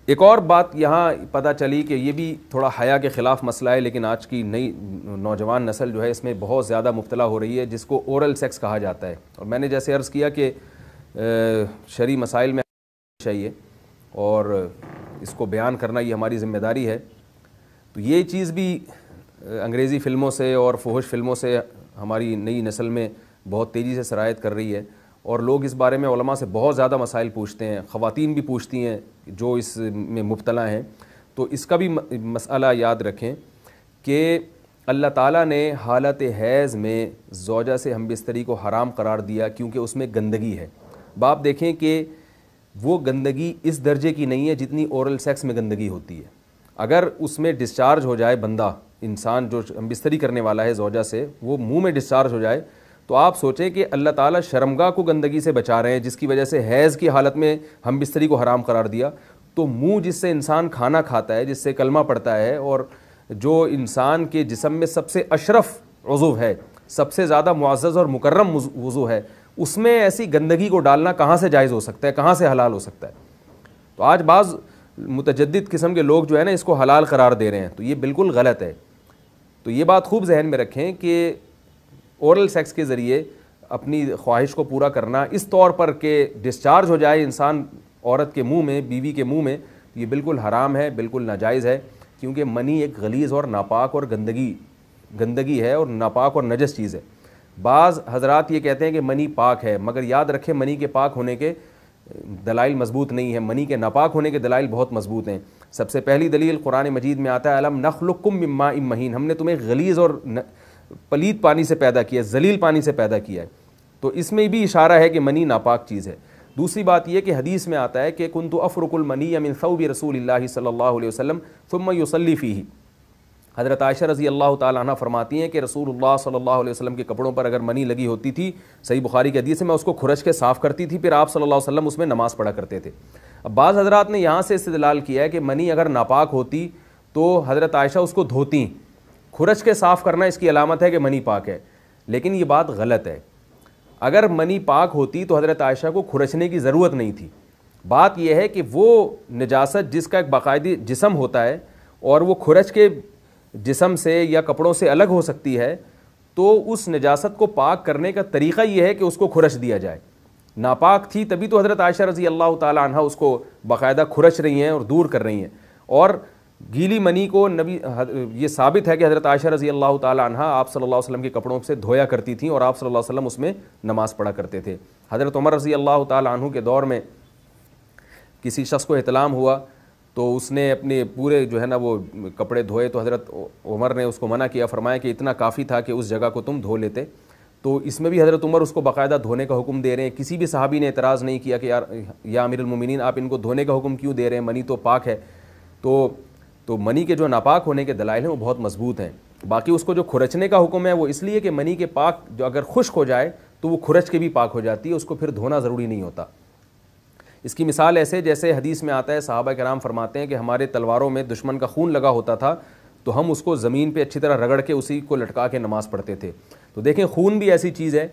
ایک اور بات یہاں پتہ چلی کہ یہ بھی تھوڑا حیا کے خلاف مسئلہ ہے، لیکن آج کی نئی نوجوان نسل جو ہے اس میں بہت زیادہ مبتلا ہو رہی ہے، جس کو اورل سیکس کہا جاتا ہے. اور میں نے جیسے عرض کیا کہ شرعی مسائل میں چاہیے اور اس کو بیان کرنا یہ ہماری ذمہ داری ہے. تو یہ چیز بھی انگریزی فلموں سے اور فحش فلموں سے ہماری نئی نسل میں بہت تیزی سے سرایت کر رہی ہے، اور لوگ اس بارے میں علماء سے بہت زیادہ مسائل پوچھتے ہیں، خواتین بھی پوچھتی ہیں جو اس میں مبتلا ہیں. تو اس کا بھی مسئلہ یاد رکھیں کہ اللہ تعالیٰ نے حالت حیض میں زوجہ سے ہم بستری کو حرام قرار دیا کیونکہ اس میں گندگی ہے. باپ دیکھیں کہ وہ گندگی اس درجے کی نہیں ہے جتنی اورل سیکس میں گندگی ہوتی ہے. اگر اس میں ڈسچارج ہو جائے بندہ، انسان جو ہم بستری کرنے والا ہے زوجہ سے، وہ منہ میں ڈسچارج ہو جائے، تو آپ سوچیں کہ اللہ تعالیٰ شرمگاہ کو گندگی سے بچا رہے ہیں، جس کی وجہ سے حیض کی حالت میں ہم بستری کو حرام قرار دیا. تو منہ جس سے انسان کھانا کھاتا ہے، جس سے کلمہ پڑھتا ہے، اور جو انسان کے جسم میں سب سے اشرف عضو ہے، سب سے زیادہ معزز اور مکرم عضو ہے، اس میں ایسی گندگی کو ڈالنا کہاں سے جائز ہو سکتا ہے، کہاں سے حلال ہو سکتا ہے؟ تو آج بعض متجدد قسم کے لوگ جو ہے نا اس کو حلال قرار دے رہے ہیں، تو یہ بالکل غلط ہے. تو یہ بات خوب ذہن میں رکھیں کہ اورل سیکس کے ذریعے اپنی خواہش کو پورا کرنا اس طور پر کہ ڈسچارج ہو جائے انسان عورت کے منہ میں، بیوی کے منہ میں، یہ بالکل حرام ہے، بالکل ناجائز ہے. کیونکہ منی ایک غلیظ اور ناپاک اور گندگی ہے اور ناپاک اور نجس چیز ہے. بعض حضرات یہ کہتے ہیں کہ منی پاک ہے، مگر یاد رکھیں منی کے پاک ہونے کے دلائل مضبوط نہیں ہیں، منی کے ناپاک ہونے کے دلائل بہت مضبوط ہیں. سب سے پہلی دلیل قرآن مجید میں آتا ہے الم نخلقکم من ماء مہین، ہم نے تمہیں غلیظ اور پلید پانی سے پیدا کیا ہے، ذلیل پانی سے پیدا کیا ہے. تو اس میں بھی اشارہ ہے کہ منی ناپاک چیز ہے. دوسری بات یہ کہ حدیث میں آتا ہے کہ کنت افرق المنی من ثوب رسول اللہ صلی اللہ علیہ وسلم ثم یصلی فیہ. حضرت عائشہ رضی اللہ تعالی عنہ فرماتی ہیں کہ رسول اللہ صلی اللہ علیہ وسلم کے کپڑوں پر اگر منی لگی ہوتی تھی، صحیح بخاری کی حدیث ہے، میں اس کو کھرچ کے صاف کرتی تھی، پھر آپ صلی اللہ علیہ وسلم اس میں نماز پڑھا کرتے تھے. اب بعض حضرات نے یہاں سے استدلال کیا ہے کہ منی اگر ناپاک ہوتی تو حضرت عائشہ اس کو دھوتی، کھرچ کے صاف کرنا اس کی علامت ہے کہ منی پاک ہے. لیکن یہ بات غلط ہے. اگر منی پاک ہوتی تو حضرت عائشہ کو کھرچنے کی ضرورت نہیں تھی. بات یہ ہے کہ وہ نجاست جس کا ایک باقاعدی جسم ہوتا ہے اور وہ کھرچ کے جسم سے یا کپڑوں سے الگ ہو سکتی ہے، تو اس نجاست کو پاک کرنے کا طریقہ یہ ہے کہ اس کو کھرچ دیا جائے. ناپاک تھی تبھی تو حضرت عائشہ رضی اللہ تعالی عنہ اس کو باقاعدہ کھرچ رہی ہیں اور دور کر رہی ہیں. اور گیلی منی کو یہ ثابت ہے کہ حضرت عائشہ رضی اللہ تعالی عنہ آپ صلی اللہ علیہ وسلم کے کپڑوں سے دھویا کرتی تھیں اور آپ صلی اللہ علیہ وسلم اس میں نماز پڑھا کرتے تھے. حضرت عمر رضی اللہ تعالی عنہ کے دور میں کسی شخص کو احتلام ہوا تو اس نے اپنے پورے جو ہے نا وہ کپڑے دھوئے، تو حضرت عمر نے اس کو منع کیا، فرمایا کہ اتنا کافی تھا کہ اس جگہ کو تم دھو لیتے. تو اس میں بھی حضرت عمر اس کو باقاعدہ دھونے کا حکم دے رہے ہیں. کسی بھی صحابی نے اعتراض نہیں کیا کہ یا امیر المومنین آپ ان کو دھونے کا حکم کیوں دے رہے ہیں، منی تو پاک ہے. تو منی کے جو ناپاک ہونے کے دلائل ہیں وہ بہت مضبوط ہیں. باقی اس کو جو کھرچنے کا حکم ہے وہ اس لیے کہ منی کے پاک جو اگر خشک ہو جائے تو وہ کھرچ کے بھی پاک ہو جاتی ہے، اس کو پھر دھونا ضروری نہیں ہوتا. اس کی مثال ایسے جیسے حدیث میں آتا ہے، صحابہ کرام فرماتے ہیں کہ ہمارے تلواروں میں دشمن کا خون لگا ہوتا تھا تو ہم اس کو زمین پہ اچھی طرح رگڑ کے اسی کو لٹکا کے نماز پڑھتے تھے. تو دیکھیں خون بھی ایسی چیز ہے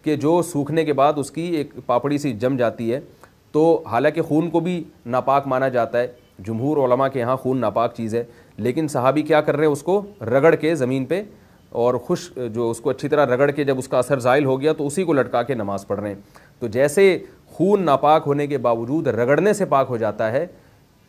کہ جو سوکھنے کے بعد اس کی ایک پاپڑی سی جم جاتی ہے. تو حالانکہ خون کو بھی ناپاک مانا جاتا ہے، جمہور علماء کے ہاں خون ناپاک چیز ہے، لیکن صحابی کیا کر رہے ہیں، اس کو رگڑ کے زمین پہ اور جو اس کو اچھی طرح رگڑ کے جب اس کا اثر زائل ہو گیا تو اسی کو لٹکا کے نماز پڑھ رہے ہیں. تو جیسے خون ناپاک ہونے کے باوجود رگڑنے سے پاک ہو جاتا ہے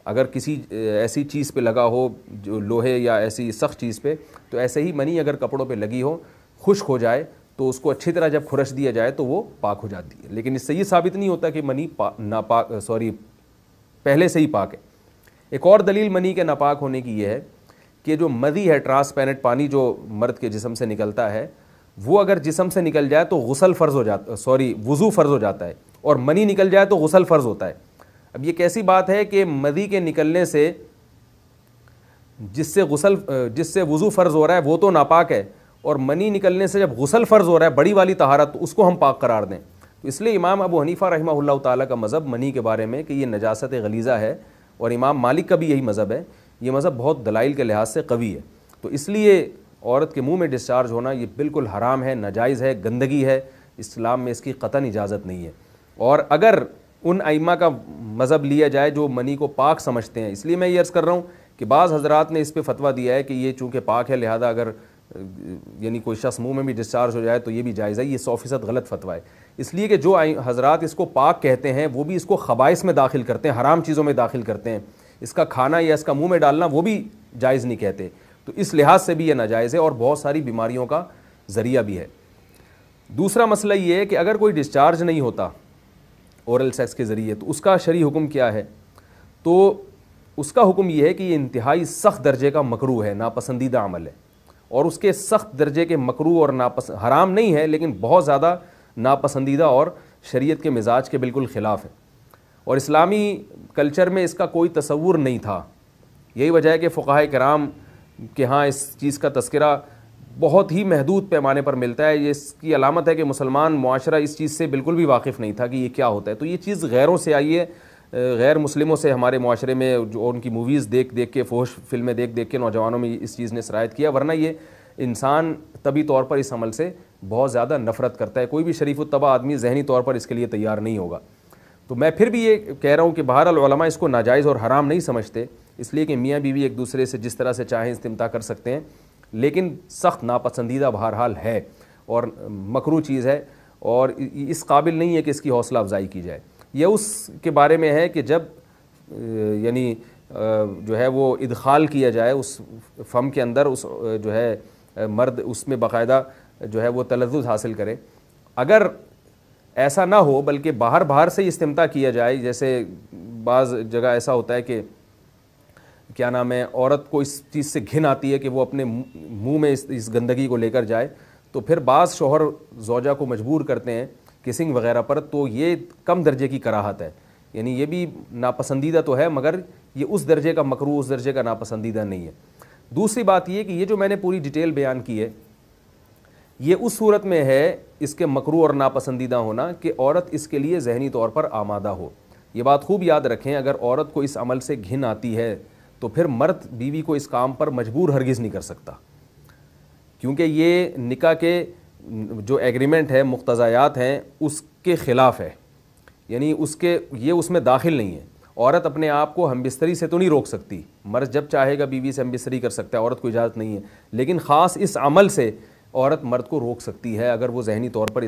اگر کسی ایسی چیز پہ لگا ہو جو لوہے یا ایسی سخت چیز پہ، تو ایسے ہی منی اگر کپڑوں پہ لگی ہو، خشک ہو جائے تو اس کو اچھی طرح جب کھرچ دیا جائے تو وہ پاک ہو جاتی ہے. لیکن اس سے یہ ثابت نہیں ہوتا کہ منی پہلے سے ہی پاک ہے. ایک اور دلیل منی کے ناپاک ہونے کی یہ ہے کہ جو مدی ہے، ٹرانسپیرنٹ پانی جو مرد کے جسم سے نکلتا ہے، وہ اگر جسم سے نکل جائے تو وضو فرض ہو جاتا ہے، اور منی نکل جائے تو غسل فرض ہوتا ہے. اب یہ کیسی بات ہے کہ مدی کے نکلنے سے جس سے وضو فرض ہو رہا ہے وہ تو ناپاک ہے، اور منی نکلنے سے جب غسل فرض ہو رہا ہے بڑی والی طہارت، تو اس کو ہم پاک قرار دیں. تو اس لیے امام ابو حنیفہ رحمہ اللہ تعالیٰ کا مذہب منی کے بارے میں کہ یہ نجاست غلیظہ ہے، اور امام مالک کا بھی یہی مذہب ہے. یہ مذہب بہت دلائل کے لحاظ سے قوی ہے. تو اس لیے عورت کے منہ میں ڈسچارج ہونا یہ بالکل حرام ہے، ناجائز ہے، گندگی ہے، اسلام میں اس کی قطعاً اجازت نہیں ہے. اور اگر ان ائمہ کا مذہب لیا جائے جو منی کو پاک سمجھتے ہیں. اس لیے میں یہ عرض کر رہا ہوں کہ بعض حضرات نے اس پہ فتویٰ دیا ہے کہ یہ چونکہ پاک ہے لہذا اگر یعنی کوئی شخص منہ میں بھی ڈسچارج ہو جائے تو یہ بھی جائز ہے. یہ 100% غلط فتویٰ ہے. اس لیے کہ جو حضرات اس کو پاک کہتے ہیں وہ بھی اس کو خبائث میں داخل کرتے ہیں, حرام چیزوں میں داخل کرتے ہیں. اس کا کھانا یا اس کا منہ میں ڈالنا وہ بھی جائز نہیں کہتے. تو اس لحاظ سے بھی یہ ناجائز ہے اور بہت ساری بیماریوں کا ذریعہ بھی ہے. دوسرا مسئلہ یہ ہے کہ اگر کوئی ڈسچارج نہیں ہوتا اورل سیکس کے ذریعے تو اس کا شرعی حکم کیا ہے؟ تو اس کا حکم یہ ہے کہ یہ انتہائی سخت درجے کا مکروہ ہے, ناپسندیدہ عمل ہے. اور اس کے سخت درجے کے مکروہ اور حرام نہیں ہے لیکن بہت زیادہ ناپسندیدہ اور شریعت کے مزاج کے بالکل خلاف ہے. اور اسلامی کلچر میں اس کا کوئی تصور نہیں تھا. یہی وجہ ہے کہ فقہائے کرام کے ہاں اس چیز کا تذکرہ بہت ہی محدود پیمانے پر ملتا ہے. یہ اس کی علامت ہے کہ مسلمان معاشرہ اس چیز سے بالکل بھی واقف نہیں تھا کہ یہ کیا ہوتا ہے. تو یہ چیز غیروں سے آئی ہے, غیر مسلموں سے ہمارے معاشرے میں, جو ان کی موویز دیکھ دیکھ کے, فحش فلمیں دیکھ دیکھ کے نوجوانوں میں اس چیز نے سرایت کیا. ورنہ یہ انسان طبی طور پر اس عمل سے بہت زیادہ نفرت کرتا ہے. کوئی بھی شریف الطبع آدمی ذہنی طور پر اس کے لیے تیار نہیں ہوگا. تو میں پھر بھی یہ کہہ رہا ہوں کہ بہرحال علماء اس کو ناجائز اور حرام نہیں سمجھتے, اس لیے کہ میاں بیوی ایک دوسرے سے جس طرح سے چاہیں استمتاع کر سکتے ہیں, لیکن سخت ناپسندیدہ بہرحال ہے اور مکروہ چیز ہے اور اس قابل نہیں ہے کہ اس کی حوصلہ افزائی کی جائے. یہ اس کے بارے میں ہے کہ جب یعنی جو ہے وہ ادخال کیا جائے اس فم کے اندر, اس جو ہے مرد اس میں باقاعدہ جو ہے وہ تلذذ حاصل کرے. اگر ایسا نہ ہو بلکہ باہر سے ہی استمتاع کیا جائے, جیسے بعض جگہ ایسا ہوتا ہے کہ کیا نام ہے, عورت کو اس چیز سے گھن آتی ہے کہ وہ اپنے منہ میں اس گندگی کو لے کر جائے, تو پھر بعض شوہر زوجہ کو مجبور کرتے ہیں کسنگ وغیرہ پر, تو یہ کم درجے کی کراہت ہے. یعنی یہ بھی ناپسندیدہ تو ہے مگر یہ اس درجے کا مکروہ, اس درجے کا ناپسندیدہ نہیں ہے. دوسری بات یہ کہ یہ جو میں نے پوری ڈیٹیل بیان کی ہے یہ اس صورت میں ہے اس کے مکروہ اور ناپسندیدہ ہونا کہ عورت اس کے لیے ذہنی طور پر آمادہ ہو. یہ بات خوب یاد رکھیں, اگر عورت کو اس عمل سے گھن آتی ہے تو پھر مرد بیوی کو اس کام پر مجبور ہرگز نہیں کر سکتا, کیونکہ یہ نکاح کے جو ایگریمنٹ ہے, مقتضیات ہیں, اس کے خلاف ہے. یعنی یہ اس میں داخل نہیں ہے. عورت اپنے آپ کو ہم بستری سے تو نہیں روک سکتی, مرد جب چاہے گا بیوی سے ہم بستری کر سکتا ہے, عورت کو اجازت نہیں ہے. لیکن خاص اس عمل سے عورت مرد کو روک سکتی ہے اگر وہ ذہنی طور پر